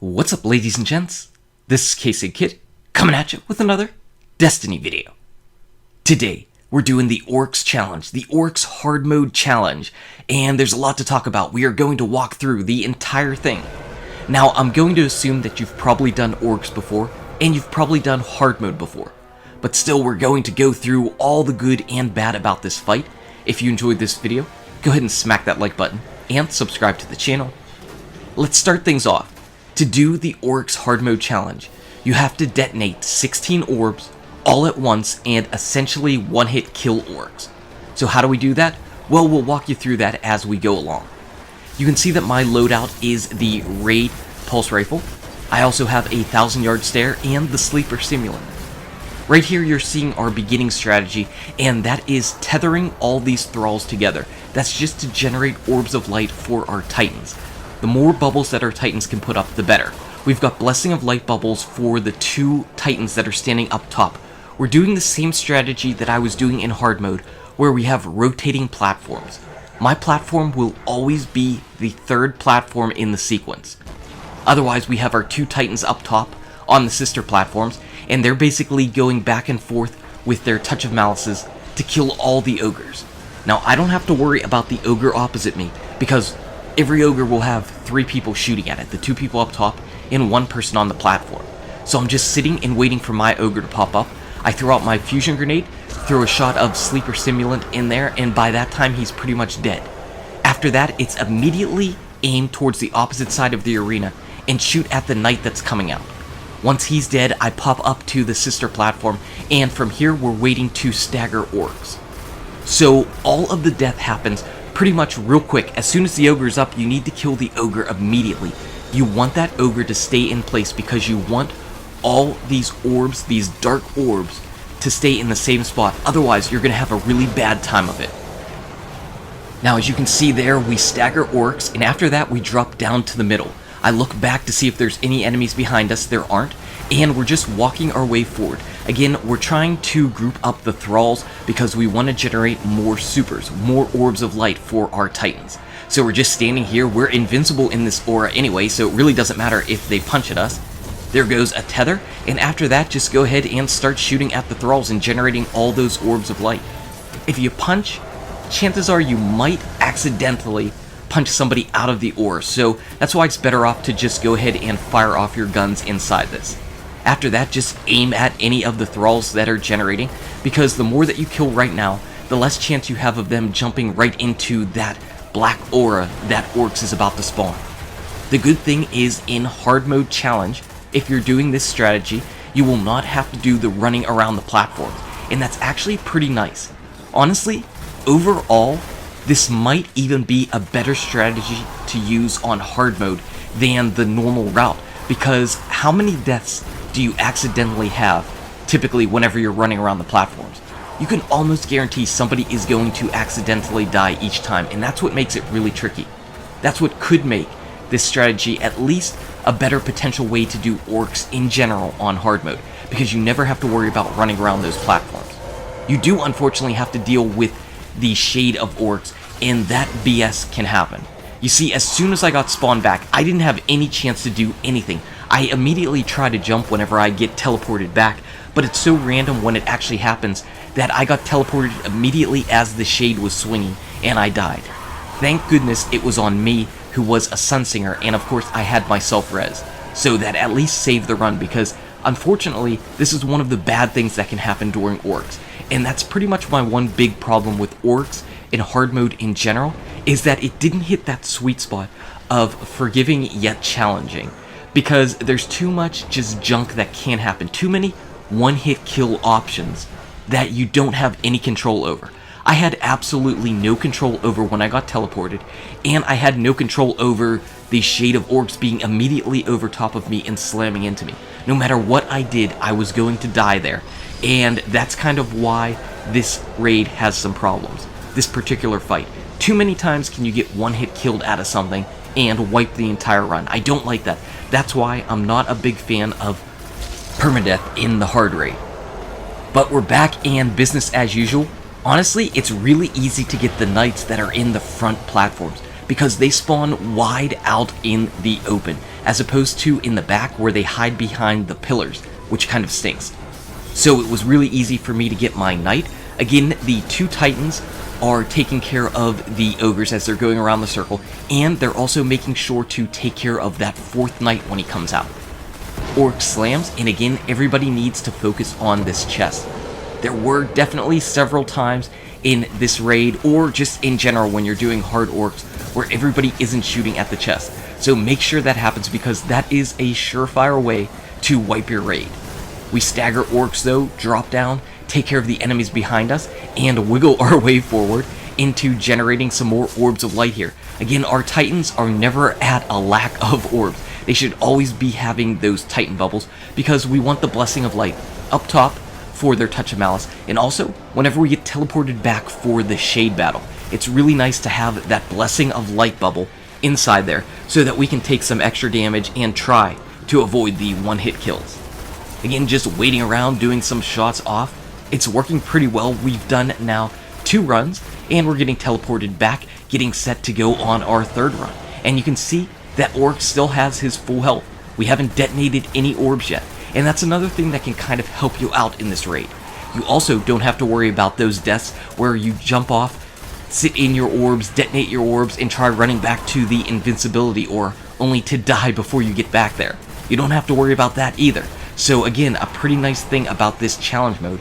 What's up, ladies and gents? This is Casey Kid, coming at you with another Destiny video. Today, we're doing the Oryx challenge, the Oryx hard mode challenge, and there's a lot to talk about. We are going to walk through the entire thing. Now, I'm going to assume that you've probably done Oryx before, and you've probably done hard mode before. But still, we're going to go through all the good and bad about this fight. If you enjoyed this video, go ahead and smack that like button, and subscribe to the channel. Let's start things off. To do the Oryx hard mode challenge, you have to detonate 16 orbs all at once and essentially one-hit kill Oryx. So how do we do that? Well, we'll walk you through that as we go along. You can see that my loadout is the Raid Pulse Rifle. I also have a 1,000-yard stare and the Sleeper Simulant. Right here you're seeing our beginning strategy, and that is tethering all these thralls together. That's just to generate orbs of light for our titans. The more bubbles that our titans can put up, the better. We've got Blessing of Light bubbles for the 2 titans that are standing up top. We're doing the same strategy that I was doing in hard mode, where we have rotating platforms. My platform will always be the 3rd platform in the sequence. Otherwise, we have our 2 titans up top on the sister platforms, and they're basically going back and forth with their Touch of Malices to kill all the ogres. Now, I don't have to worry about the ogre opposite me, because every ogre will have 3 people shooting at it, the 2 people up top and 1 person on the platform. So I'm just sitting and waiting for my ogre to pop up. I throw out my fusion grenade, throw a shot of Sleeper Simulant in there, and by that time he's pretty much dead. After that, it's immediately aim towards the opposite side of the arena and shoot at the knight that's coming out. Once he's dead, I pop up to the sister platform, and from here we're waiting to stagger orcs. So all of the death happens pretty much real quick. As soon as the ogre is up, you need to kill the ogre immediately. You want that ogre to stay in place because you want all these orbs, these dark orbs, to stay in the same spot. Otherwise, you're going to have a really bad time of it. Now, as you can see there, we stagger orcs, and after that, we drop down to the middle. I look back to see if there's any enemies behind us. There aren't, and we're just walking our way forward. Again, we're trying to group up the thralls because we want to generate more supers, more orbs of light for our titans. So we're just standing here. We're invincible in this aura anyway, so it really doesn't matter if they punch at us. There goes a tether, and after that, just go ahead and start shooting at the thralls and generating all those orbs of light. If you punch, chances are you might accidentally punch somebody out of the aura, so that's why it's better off to just go ahead and fire off your guns inside this. After that, just aim at any of the thralls that are generating, because the more that you kill right now, the less chance you have of them jumping right into that black aura that Oryx is about to spawn. The good thing is, in hard mode challenge, if you're doing this strategy, you will not have to do the running around the platforms, and that's actually pretty nice. Honestly, overall, this might even be a better strategy to use on hard mode than the normal route, because how many deaths do you accidentally have typically whenever you're running around the platforms? You can almost guarantee somebody is going to accidentally die each time, and that's what makes it really tricky. That's what could make this strategy at least a better potential way to do orcs in general on hard mode, because you never have to worry about running around those platforms. You do unfortunately have to deal with the shade of orcs, and that BS can happen. You see, as soon as I got spawned back, I didn't have any chance to do anything. I immediately try to jump whenever I get teleported back, but it's so random when it actually happens that I got teleported immediately as the shade was swinging, and I died. Thank goodness it was on me, who was a Sunsinger, and of course I had my self-res, so that at least saved the run, because unfortunately this is one of the bad things that can happen during orcs, and that's pretty much my one big problem with orcs in hard mode in general, is that it didn't hit that sweet spot of forgiving yet challenging, because there's too much just junk that can happen, too many one-hit kill options that you don't have any control over. I had absolutely no control over when I got teleported, and I had no control over the shade of orcs being immediately over top of me and slamming into me. No matter what I did, I was going to die there, and that's kind of why this raid has some problems, this particular fight. Too many times can you get one hit killed out of something and wipe the entire run. I don't like that. That's why I'm not a big fan of permadeath in the hard raid. But we're back and business as usual. Honestly, it's really easy to get the knights that are in the front platforms, because they spawn wide out in the open. as opposed to in the back where they hide behind the pillars, which kind of stinks. So it was really easy for me to get my knight. Again, the 2 titans are taking care of the ogres as they're going around the circle, and they're also making sure to take care of that 4th knight when he comes out. Oryx slams, and again, everybody needs to focus on this chest. There were definitely several times in this raid, or just in general when you're doing hard orcs, where everybody isn't shooting at the chest. So make sure that happens, because that is a surefire way to wipe your raid. We stagger orcs though, drop down, take care of the enemies behind us, and wiggle our way forward into generating some more orbs of light here. Again, our titans are never at a lack of orbs. They should always be having those titan bubbles, because we want the blessing of light up top for their touch of malice, and also whenever we get teleported back for the shade battle, it's really nice to have that blessing of light bubble inside there so that we can take some extra damage and try to avoid the one-hit kills. Again, just waiting around doing some shots off, it's working pretty well. We've done now 2 runs, and we're getting teleported back, getting set to go on our 3rd run. And you can see that Oryx still has his full health. We haven't detonated any orbs yet, and that's another thing that can kind of help you out in this raid. You also don't have to worry about those deaths where you jump off, sit in your orbs, detonate your orbs, and try running back to the invincibility orb, only to die before you get back there. You don't have to worry about that either. So again, a pretty nice thing about this challenge mode.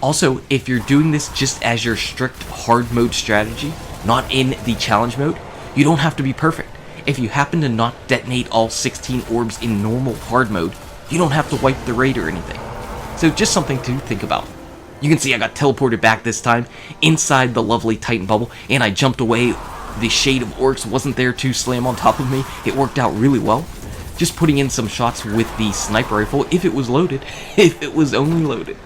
Also, if you're doing this just as your strict hard mode strategy, not in the challenge mode, you don't have to be perfect. If you happen to not detonate all 16 orbs in normal hard mode, you don't have to wipe the raid or anything. So just something to think about. You can see I got teleported back this time inside the lovely Titan bubble, and I jumped away. The shade of Oryx wasn't there to slam on top of me. It worked out really well. Just putting in some shots with the sniper rifle, if it was loaded, if it was only loaded.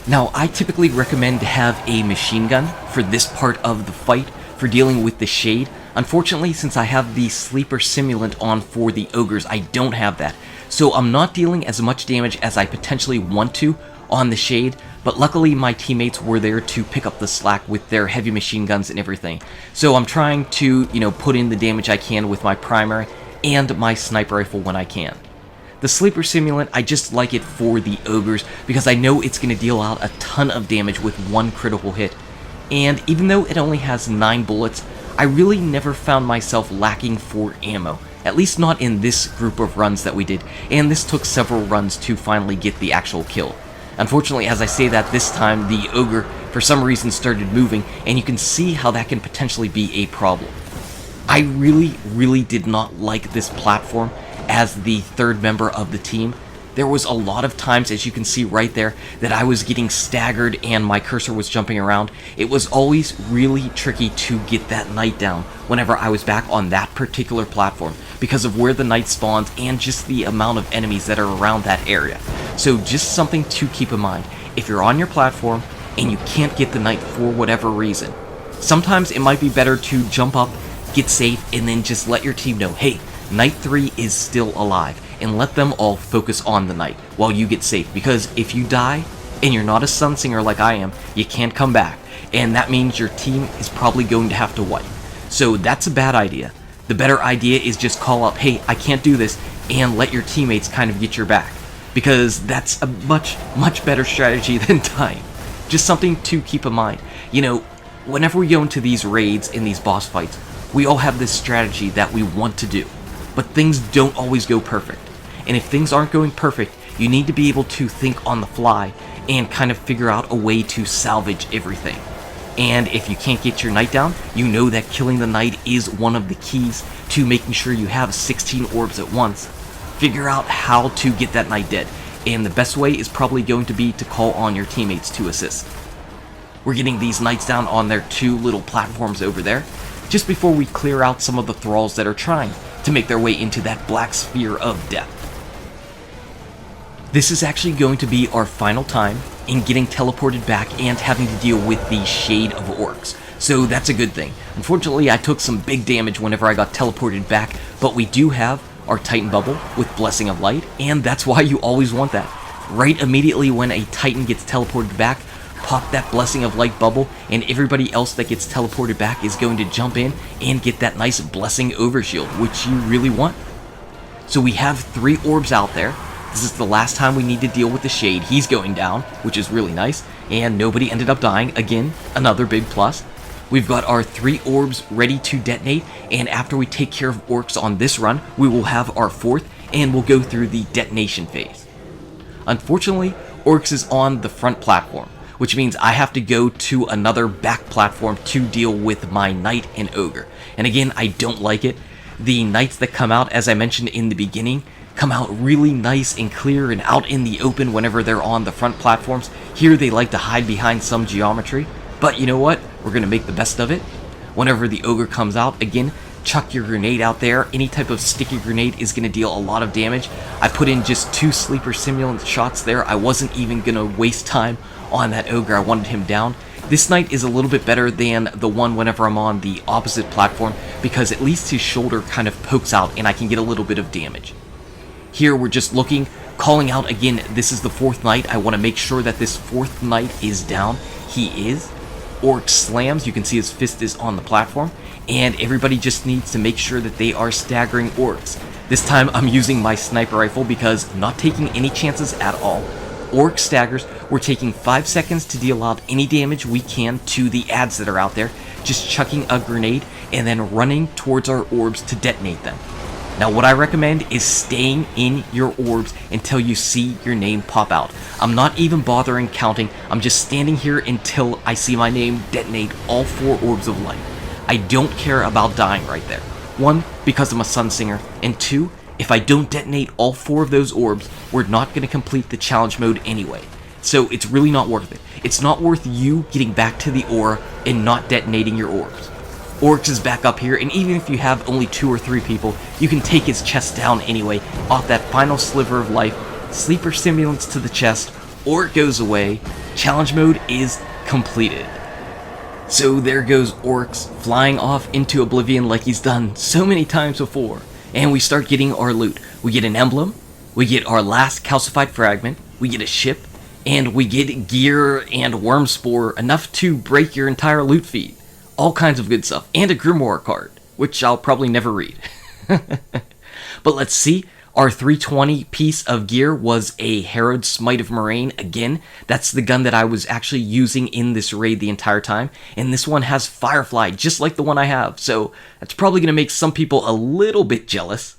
Now, I typically recommend to have a machine gun for this part of the fight, for dealing with the shade. Unfortunately, since I have the sleeper simulant on for the ogres, I don't have that. So I'm not dealing as much damage as I potentially want to on the shade, but luckily my teammates were there to pick up the slack with their heavy machine guns and everything. So I'm trying to, put in the damage I can with my primary and my sniper rifle when I can. The sleeper simulant, I just like it for the ogres because I know it's going to deal out a ton of damage with one critical hit. And even though it only has 9 bullets, I really never found myself lacking for ammo. At least not in this group of runs that we did, and this took several runs to finally get the actual kill. Unfortunately, as I say that, this time the ogre for some reason started moving, and you can see how that can potentially be a problem. I really did not like this platform as the third member of the team. There was a lot of times, as you can see right there, that I was getting staggered and my cursor was jumping around. It was always really tricky to get that knight down whenever I was back on that particular platform because of where the knight spawns and just the amount of enemies that are around that area. So just something to keep in mind. If you're on your platform and you can't get the knight for whatever reason, sometimes it might be better to jump up, get safe, and then just let your team know, hey, Knight 3 is still alive, and let them all focus on the knight while you get safe, because if you die and you're not a Sunsinger like I am, you can't come back, and that means your team is probably going to have to wipe. So that's a bad idea. The better idea is just call out, hey, I can't do this, and let your teammates kind of get your back, because that's a much better strategy than dying. Just something to keep in mind. Whenever we go into these raids, in these boss fights, we all have this strategy that we want to do. But things don't always go perfect. And if things aren't going perfect, you need to be able to think on the fly and kind of figure out a way to salvage everything. And if you can't get your knight down, you know that killing the knight is one of the keys to making sure you have 16 orbs at once. Figure out how to get that knight dead. And the best way is probably going to be to call on your teammates to assist. We're getting these knights down on their 2 little platforms over there, just before we clear out some of the thralls that are trying to make their way into that black sphere of death. This is actually going to be our final time in getting teleported back and having to deal with the shade of orcs. So that's a good thing. Unfortunately, I took some big damage whenever I got teleported back, but we do have our Titan bubble with Blessing of Light, and that's why you always want that. Right immediately when a Titan gets teleported back, pop that blessing of light bubble, and everybody else that gets teleported back is going to jump in and get that nice blessing overshield, which you really want. So we have 3 orbs out there. This is the last time we need to deal with the shade. He's going down, which is really nice, and nobody ended up dying. Again, another big plus. We've got our 3 orbs ready to detonate, and after we take care of orcs on this run, we will have our 4th, and we'll go through the detonation phase. Unfortunately, Oryx is on the front platform, which means I have to go to another back platform to deal with my knight and ogre. And again, I don't like it. The knights that come out, as I mentioned in the beginning, come out really nice and clear and out in the open whenever they're on the front platforms. Here they like to hide behind some geometry, but you know what? We're going to make the best of it. Whenever the ogre comes out, again, chuck your grenade out there. Any type of sticky grenade is going to deal a lot of damage. I put in just 2 sleeper simulant shots there. I wasn't even going to waste time on that ogre. I wanted him down. This knight is a little bit better than the one whenever I'm on the opposite platform, because at least his shoulder kind of pokes out and I can get a little bit of damage. Here we're just looking, calling out again, this is the 4th knight. I want to make sure that this 4th knight is down. He is. Oryx slams, you can see his fist is on the platform, and everybody just needs to make sure that they are staggering Oryx. This time I'm using my sniper rifle because I'm not taking any chances at all. Oryx staggers, we're taking 5 seconds to deal out any damage we can to the ads that are out there, just chucking a grenade and then running towards our orbs to detonate them. Now what I recommend is staying in your orbs until you see your name pop out. I'm not even bothering counting, I'm just standing here until I see my name detonate all 4 orbs of light. I don't care about dying right there. 1, because I'm a Sun Singer, and 2, if I don't detonate all 4 of those orbs, we're not going to complete the challenge mode anyway. So it's really not worth it. It's not worth you getting back to the aura and not detonating your orbs. Oryx is back up here, and even if you have only 2 or 3 people, you can take his chest down anyway, off that final sliver of life. Sleeper stimulants to the chest, Oryx goes away, challenge mode is completed. So there goes Oryx, flying off into oblivion like he's done so many times before. And we start getting our loot. We get an emblem, we get our last calcified fragment, we get a ship, and we get gear and worm spore, enough to break your entire loot feed. All kinds of good stuff, and a grimoire card, which I'll probably never read. But let's see, our 320 piece of gear was a Harrowed Smite of Moraine. Again, that's the gun that I was actually using in this raid the entire time, and this one has Firefly, just like the one I have, so that's probably going to make some people a little bit jealous.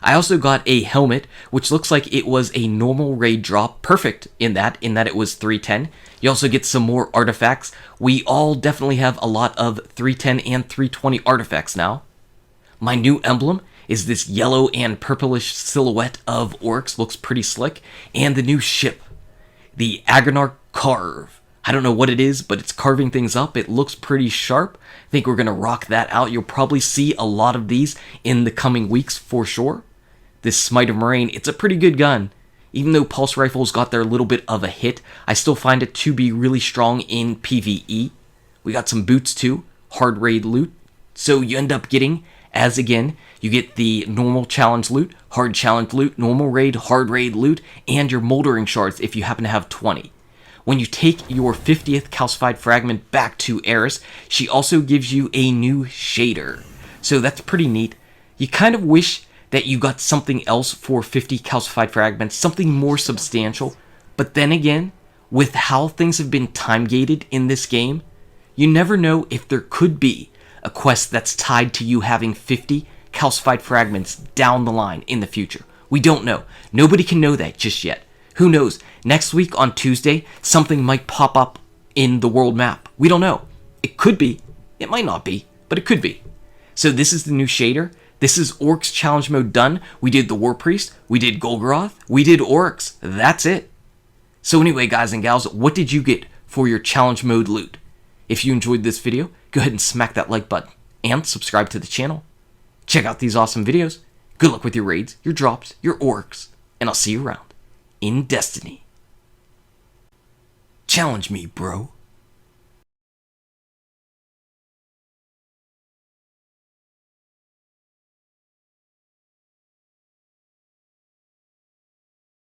I also got a helmet, which looks like it was a normal raid drop, perfect in that it was 310. You also get some more artifacts. We all definitely have a lot of 310 and 320 artifacts now. My new emblem is this yellow and purplish silhouette of Oryx, looks pretty slick, and the new ship, the Agonarch Carve. I don't know what it is, but it's carving things up. It looks pretty sharp. I think we're going to rock that out. You'll probably see a lot of these in the coming weeks for sure. This Smite of Moraine, it's a pretty good gun. Even though pulse rifles got their little bit of a hit, I still find it to be really strong in PvE. We got some boots too, hard raid loot. So you end up getting, as again, you get the normal challenge loot, hard challenge loot, normal raid, hard raid loot, and your moldering shards if you happen to have 20. When you take your 50th calcified fragment back to Eris, she also gives you a new shader. So that's pretty neat. You kind of wish that you got something else for 50 calcified fragments, something more substantial. But then again, with how things have been time-gated in this game, you never know if there could be a quest that's tied to you having 50 calcified fragments down the line in the future. We don't know. Nobody can know that just yet. Who knows? Next week on Tuesday, something might pop up in the world map. We don't know. It could be. It might not be, but it could be. So this is the new shader. This is Oryx challenge mode done. We did the War Priest, we did Golgoroth, we did Oryx. That's it. So anyway, guys and gals, what did you get for your challenge mode loot? If you enjoyed this video, go ahead and smack that like button and subscribe to the channel. Check out these awesome videos. Good luck with your raids, your drops, your Oryx, and I'll see you around in Destiny. Challenge me, bro.